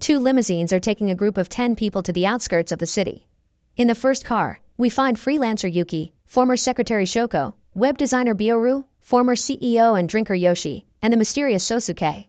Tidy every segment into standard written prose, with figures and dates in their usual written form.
Two limousines are taking a group of 10 people to the outskirts of the city. In the first car, we find freelancer Yuki, former secretary Shoko, web designer Bioru, former CEO and drinker Yoshi, and the mysterious Sosuke.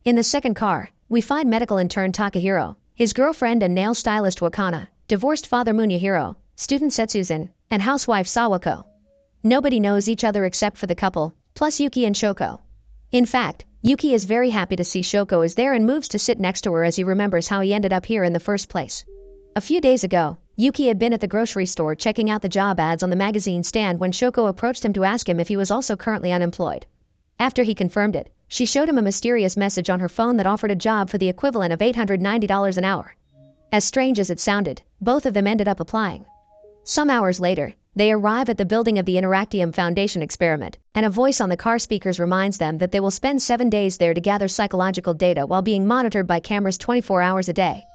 In the second car, we find medical intern Takahiro, his girlfriend and nail stylist Wakana, divorced father Munehiro, student Setsuzan, and housewife Sawako. Nobody knows each other except for the couple, plus Yuki and Shoko. In fact, Yuki is very happy to see Shoko is there and moves to sit next to her as he remembers how he ended up here in the first place. A few days ago, Yuki had been at the grocery store checking out the job ads on the magazine stand when Shoko approached him to ask him if he was also currently unemployed. After he confirmed it, she showed him a mysterious message on her phone that offered a job for the equivalent of $890 an hour. As strange as it sounded, both of them ended up applying. Some hours later, they arrive at the building of the Interactium Foundation experiment, and a voice on the car speakers reminds them that they will spend 7 days there to gather psychological data while being monitored by cameras 24 hours a day.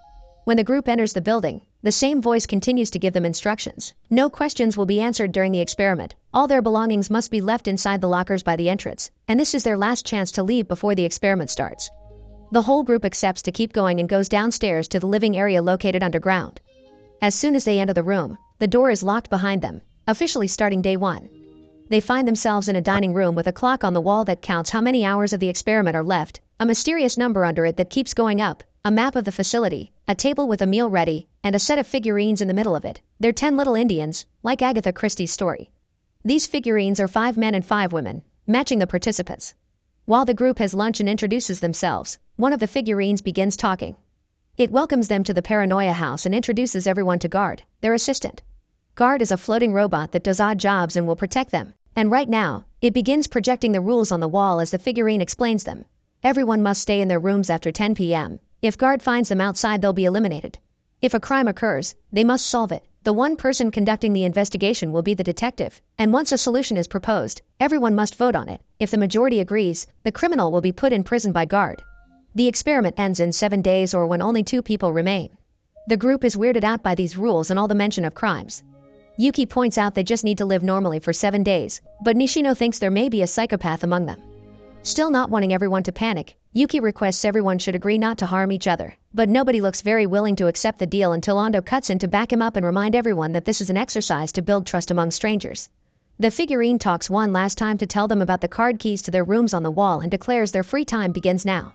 When the group enters the building, the same voice continues to give them instructions. No questions will be answered during the experiment. All their belongings must be left inside the lockers by the entrance, and this is their last chance to leave before the experiment starts. The whole group accepts to keep going and goes downstairs to the living area located underground. As soon as they enter the room, the door is locked behind them, officially starting day 1. They find themselves in a dining room with a clock on the wall that counts how many hours of the experiment are left, a mysterious number under it that keeps going up, a map of the facility, a table with a meal ready, and a set of figurines in the middle of it. They're 10 little Indians, like Agatha Christie's story. These figurines are 5 men and 5 women, matching the participants. While the group has lunch and introduces themselves, one of the figurines begins talking. It welcomes them to the Paranoia House and introduces everyone to Guard, their assistant. Guard is a floating robot that does odd jobs and will protect them, and right now, it begins projecting the rules on the wall as the figurine explains them. Everyone must stay in their rooms after 10 p.m. If Guard finds them outside, they'll be eliminated. If a crime occurs, they must solve it. The one person conducting the investigation will be the detective, and once a solution is proposed, everyone must vote on it. If the majority agrees, the criminal will be put in prison by Guard. The experiment ends in 7 days or when only 2 people remain. The group is weirded out by these rules and all the mention of crimes. Yuki points out they just need to live normally for 7 days, but Nishino thinks there may be a psychopath among them. Still not wanting everyone to panic, Yuki requests everyone should agree not to harm each other, but nobody looks very willing to accept the deal until Ando cuts in to back him up and remind everyone that this is an exercise to build trust among strangers. The figurine talks one last time to tell them about the card keys to their rooms on the wall and declares their free time begins now.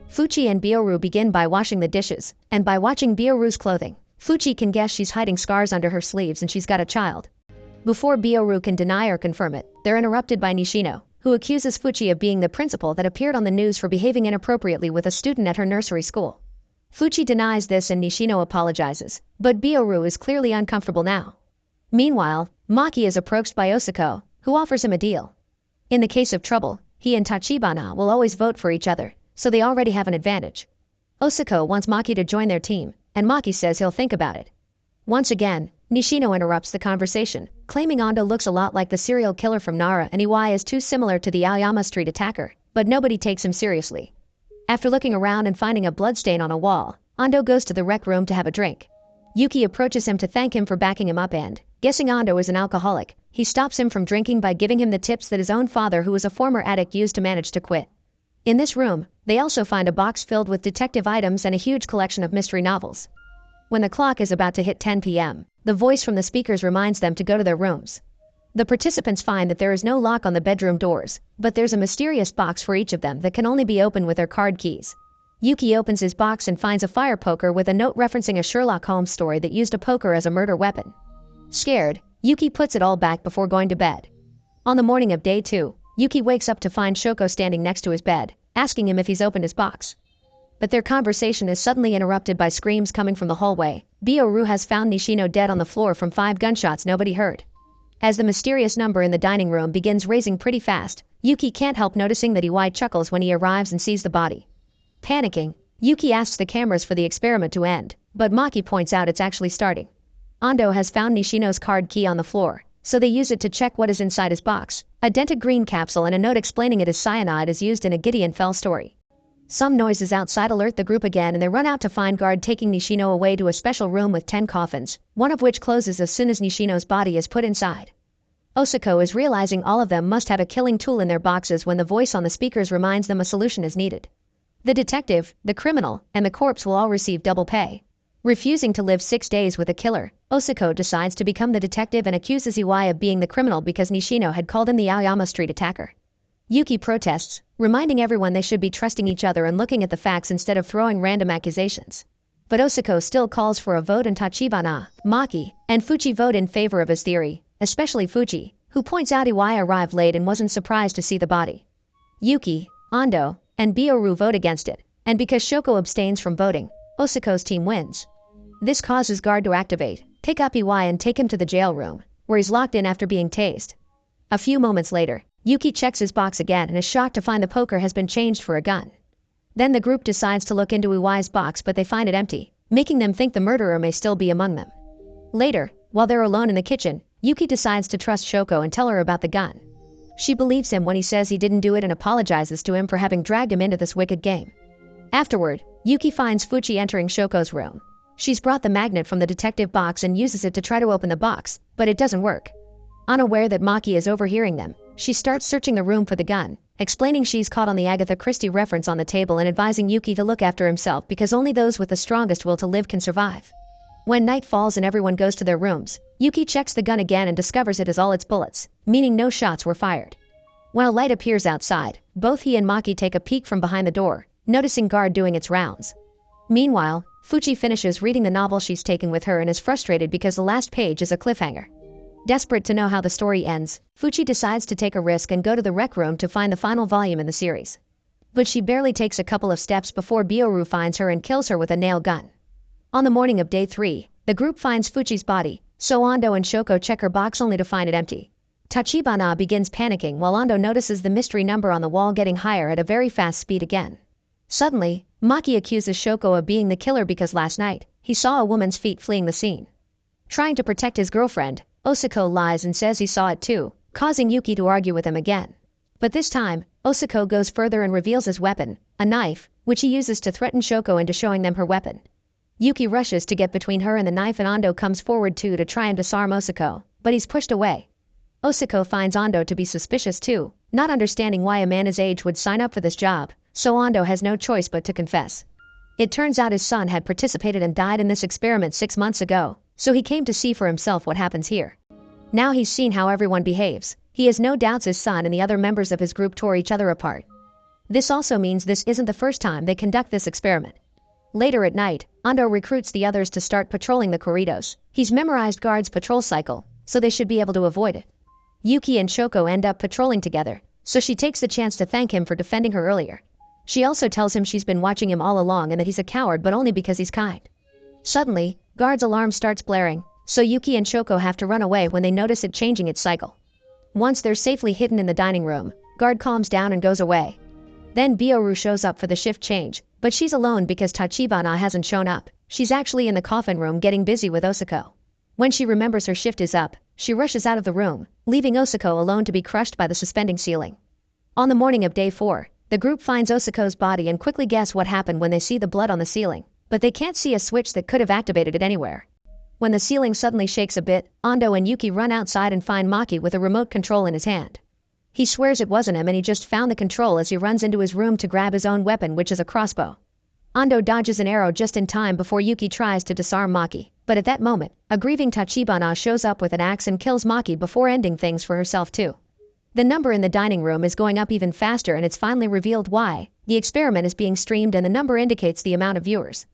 Fuchi and Bioru begin by washing the dishes, and by watching Bioru's clothing, Fuchi can guess she's hiding scars under her sleeves and she's got a child. Before Bioru can deny or confirm it, they're interrupted by Nishino, who accuses Fuchi of being the principal that appeared on the news for behaving inappropriately with a student at her nursery school. Fuchi denies this and Nishino apologizes, but Bioru is clearly uncomfortable now. Meanwhile, Maki is approached by Osako, who offers him a deal. In the case of trouble, he and Tachibana will always vote for each other, so they already have an advantage. Osako wants Maki to join their team, and Maki says he'll think about it. Once again, Nishino interrupts the conversation, claiming Ando looks a lot like the serial killer from Nara and Iwai is too similar to the Aoyama Street attacker, but nobody takes him seriously. After looking around and finding a bloodstain on a wall, Ando goes to the rec room to have a drink. Yuki approaches him to thank him for backing him up and, guessing Ando is an alcoholic, he stops him from drinking by giving him the tips that his own father, who was a former addict, used to manage to quit. In this room, they also find a box filled with detective items and a huge collection of mystery novels. When the clock is about to hit 10 p.m., the voice from the speakers reminds them to go to their rooms. The participants find that there is no lock on the bedroom doors, but there's a mysterious box for each of them that can only be opened with their card keys. Yuki opens his box and finds a fire poker with a note referencing a Sherlock Holmes story that used a poker as a murder weapon. Scared, Yuki puts it all back before going to bed. On the morning of day 2, Yuki wakes up to find Shoko standing next to his bed, asking him if he's opened his box. But their conversation is suddenly interrupted by screams coming from the hallway. Bioru has found Nishino dead on the floor from 5 gunshots nobody heard. As the mysterious number in the dining room begins raising pretty fast, Yuki can't help noticing that Iwai chuckles when he arrives and sees the body. Panicking, Yuki asks the cameras for the experiment to end, but Maki points out it's actually starting. Ando has found Nishino's card key on the floor, so they use it to check what is inside his box. A dented green capsule and a note explaining it as cyanide is used in a Gideon Fell story. Some noises outside alert the group again and they run out to find Guard taking Nishino away to a special room with 10 coffins, one of which closes as soon as Nishino's body is put inside. Osako is realizing all of them must have a killing tool in their boxes when the voice on the speakers reminds them a solution is needed. The detective, the criminal, and the corpse will all receive double pay. Refusing to live 6 days with a killer, Osako decides to become the detective and accuses Iwai of being the criminal because Nishino had called him the Aoyama Street attacker. Yuki protests, reminding everyone they should be trusting each other and looking at the facts instead of throwing random accusations. But Osako still calls for a vote and Tachibana, Maki, and Fuchi vote in favor of his theory, especially Fuchi, who points out Iwai arrived late and wasn't surprised to see the body. Yuki, Ando, and Bioru vote against it, and because Shoko abstains from voting, Osako's team wins. This causes Guard to activate, pick up Iwai and take him to the jail room, where he's locked in after being tased. A few moments later, Yuki checks his box again and is shocked to find the poker has been changed for a gun. Then the group decides to look into Iwai's box but they find it empty, making them think the murderer may still be among them. Later, while they're alone in the kitchen, Yuki decides to trust Shoko and tell her about the gun. She believes him when he says he didn't do it and apologizes to him for having dragged him into this wicked game. Afterward, Yuki finds Fuchi entering Shoko's room. She's brought the magnet from the detective box and uses it to try to open the box, but it doesn't work. Unaware that Maki is overhearing them, she starts searching the room for the gun, explaining she's caught on the Agatha Christie reference on the table and advising Yuki to look after himself because only those with the strongest will to live can survive. When night falls and everyone goes to their rooms, Yuki checks the gun again and discovers it has all its bullets, meaning no shots were fired. When a light appears outside, both he and Maki take a peek from behind the door, noticing Guard doing its rounds. Meanwhile, Fuchi finishes reading the novel she's taking with her and is frustrated because the last page is a cliffhanger. Desperate to know how the story ends, Fuchi decides to take a risk and go to the rec room to find the final volume in the series. But she barely takes a couple of steps before Bioru finds her and kills her with a nail gun. On the morning of day 3, the group finds Fuchi's body, so Ando and Shoko check her box only to find it empty. Tachibana begins panicking while Ando notices the mystery number on the wall getting higher at a very fast speed again. Suddenly, Maki accuses Shoko of being the killer because last night, he saw a woman's feet fleeing the scene. Trying to protect his girlfriend, Osako lies and says he saw it too, causing Yuki to argue with him again. But this time, Osako goes further and reveals his weapon, a knife, which he uses to threaten Shoko into showing them her weapon. Yuki rushes to get between her and the knife and Ando comes forward too to try and disarm Osako, but he's pushed away. Osako finds Ando to be suspicious too, not understanding why a man his age would sign up for this job, so Ando has no choice but to confess. It turns out his son had participated and died in this experiment 6 months ago, so he came to see for himself what happens here. Now he's seen how everyone behaves, he has no doubts his son and the other members of his group tore each other apart. This also means this isn't the first time they conduct this experiment. Later at night, Ando recruits the others to start patrolling the corridors. He's memorized Guard's patrol cycle, so they should be able to avoid it. Yuki and Shoko end up patrolling together, so she takes the chance to thank him for defending her earlier. She also tells him she's been watching him all along and that he's a coward but only because he's kind. Suddenly, Guard's alarm starts blaring, so Yuki and Shoko have to run away when they notice it changing its cycle. Once they're safely hidden in the dining room, Guard calms down and goes away. Then Bioru shows up for the shift change, but she's alone because Tachibana hasn't shown up. She's actually in the coffin room getting busy with Osako. When she remembers her shift is up, she rushes out of the room, leaving Osako alone to be crushed by the suspending ceiling. On the morning of day 4, the group finds Osako's body and quickly guess what happened when they see the blood on the ceiling, but they can't see a switch that could have activated it anywhere. When the ceiling suddenly shakes a bit, Ando and Yuki run outside and find Maki with a remote control in his hand. He swears it wasn't him and he just found the control as he runs into his room to grab his own weapon, which is a crossbow. Ando dodges an arrow just in time before Yuki tries to disarm Maki, but at that moment, a grieving Tachibana shows up with an axe and kills Maki before ending things for herself too. The number in the dining room is going up even faster and it's finally revealed why. The experiment is being streamed and the number indicates the amount of viewers.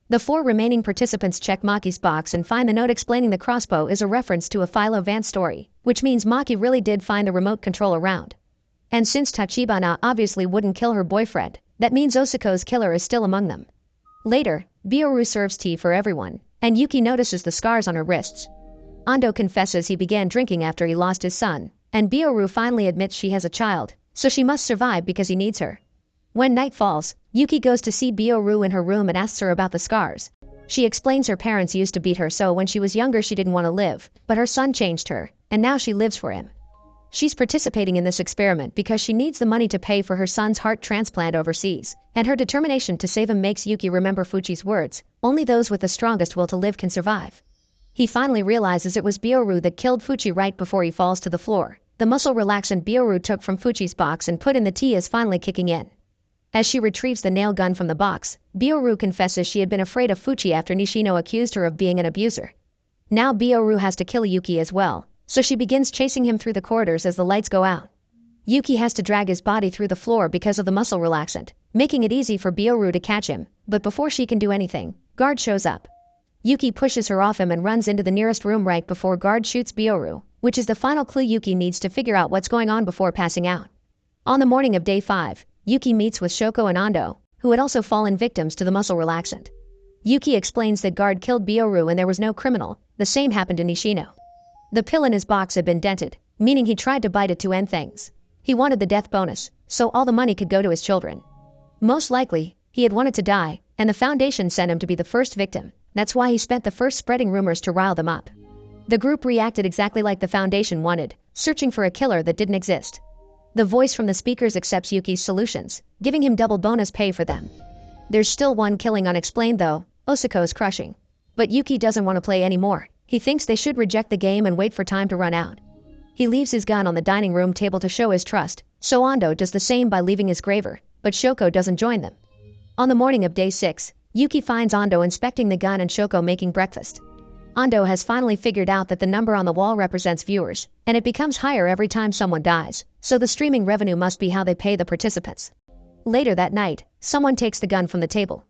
The 4 remaining participants check Maki's box and find the note explaining the crossbow is a reference to a Philo Vance story, which means Maki really did find the remote control around. And since Tachibana obviously wouldn't kill her boyfriend, that means Osako's killer is still among them. Later, Bioru serves tea for everyone, and Yuki notices the scars on her wrists. Ando confesses he began drinking after he lost his son, and Bioru finally admits she has a child, so she must survive because he needs her. When night falls, Yuki goes to see Bioru in her room and asks her about the scars. She explains her parents used to beat her so when she was younger she didn't want to live, but her son changed her, and now she lives for him. She's participating in this experiment because she needs the money to pay for her son's heart transplant overseas, and her determination to save him makes Yuki remember Fuchi's words, only those with the strongest will to live can survive. He finally realizes it was Bioru that killed Fuchi right before he falls to the floor. The muscle relaxant Bioru took from Fuchi's box and put in the tea is finally kicking in. As she retrieves the nail gun from the box, Bioru confesses she had been afraid of Fuchi after Nishino accused her of being an abuser. Now Bioru has to kill Yuki as well, so she begins chasing him through the corridors as the lights go out. Yuki has to drag his body through the floor because of the muscle relaxant, making it easy for Bioru to catch him, but before she can do anything, Guard shows up. Yuki pushes her off him and runs into the nearest room right before Guard shoots Bioru, which is the final clue Yuki needs to figure out what's going on before passing out. On the morning of day 5, Yuki meets with Shoko and Ando, who had also fallen victims to the muscle relaxant. Yuki explains that Guard killed Bioru and there was no criminal, the same happened to Nishino. The pill in his box had been dented, meaning he tried to bite it to end things. He wanted the death bonus, so all the money could go to his children. Most likely, he had wanted to die, and the Foundation sent him to be the first victim. That's why he spent the first spreading rumors to rile them up. The group reacted exactly like the Foundation wanted, searching for a killer that didn't exist. The voice from the speakers accepts Yuki's solutions, giving him double bonus pay for them. There's still one killing unexplained though, Osiko's crushing. But Yuki doesn't want to play anymore. He thinks they should reject the game and wait for time to run out. He leaves his gun on the dining room table to show his trust, so Ando does the same by leaving his graver, but Shoko doesn't join them. On the morning of day 6, Yuki finds Ando inspecting the gun and Shoko making breakfast. Ando has finally figured out that the number on the wall represents viewers, and it becomes higher every time someone dies, so the streaming revenue must be how they pay the participants. Later that night, someone takes the gun from the table.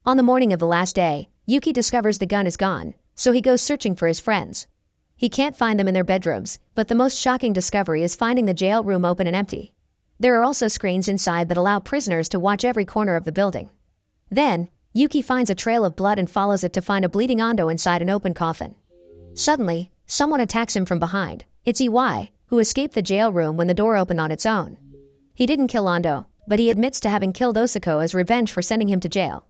On the morning of the last day, Yuki discovers the gun is gone, so he goes searching for his friends. He can't find them in their bedrooms, but the most shocking discovery is finding the jail room open and empty. There are also screens inside that allow prisoners to watch every corner of the building. Then, Yuki finds a trail of blood and follows it to find a bleeding Ando inside an open coffin. Suddenly, someone attacks him from behind. It's Iwai, who escaped the jail room when the door opened on its own. He didn't kill Ando, but he admits to having killed Osako as revenge for sending him to jail.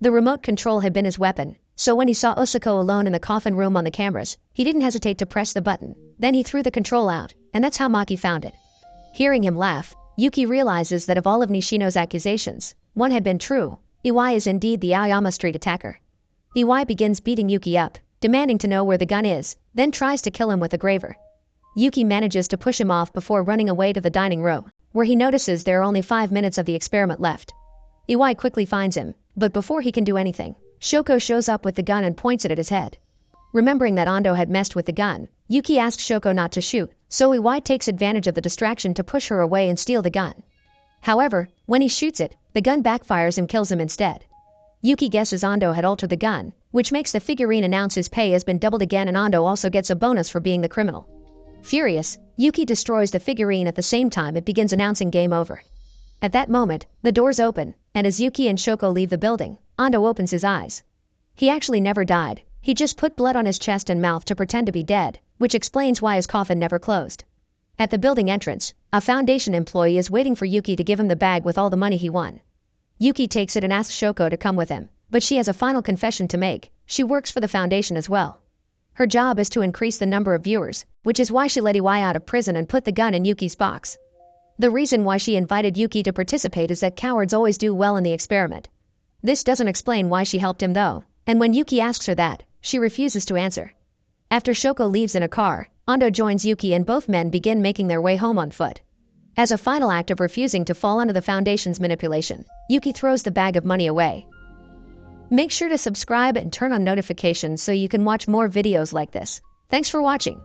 The remote control had been his weapon, so when he saw Osako alone in the coffin room on the cameras, he didn't hesitate to press the button. Then he threw the control out, and that's how Maki found it. Hearing him laugh, Yuki realizes that of all of Nishino's accusations, one had been true. Iwai is indeed the Aoyama Street attacker. Iwai begins beating Yuki up, demanding to know where the gun is, then tries to kill him with a graver. Yuki manages to push him off before running away to the dining room, where he notices there are only 5 minutes of the experiment left. Iwai quickly finds him, but before he can do anything, Shoko shows up with the gun and points it at his head. Remembering that Ando had messed with the gun, Yuki asks Shoko not to shoot, so Iwai takes advantage of the distraction to push her away and steal the gun. However, when he shoots it, the gun backfires and kills him instead. Yuki guesses Ando had altered the gun, which makes the figurine announce his pay has been doubled again and Ando also gets a bonus for being the criminal. Furious, Yuki destroys the figurine at the same time it begins announcing game over. At that moment, the doors open, and as Yuki and Shoko leave the building, Ando opens his eyes. He actually never died, he just put blood on his chest and mouth to pretend to be dead, which explains why his coffin never closed. At the building entrance, a Foundation employee is waiting for Yuki to give him the bag with all the money he won. Yuki takes it and asks Shoko to come with him, but she has a final confession to make. She works for the Foundation as well. Her job is to increase the number of viewers, which is why she let Iwai out of prison and put the gun in Yuki's box. The reason why she invited Yuki to participate is that cowards always do well in the experiment. This doesn't explain why she helped him though, and when Yuki asks her that, she refuses to answer. After Shoko leaves in a car, Ando joins Yuki and both men begin making their way home on foot. As a final act of refusing to fall under the Foundation's manipulation, Yuki throws the bag of money away. Make sure to subscribe and turn on notifications so you can watch more videos like this. Thanks for watching.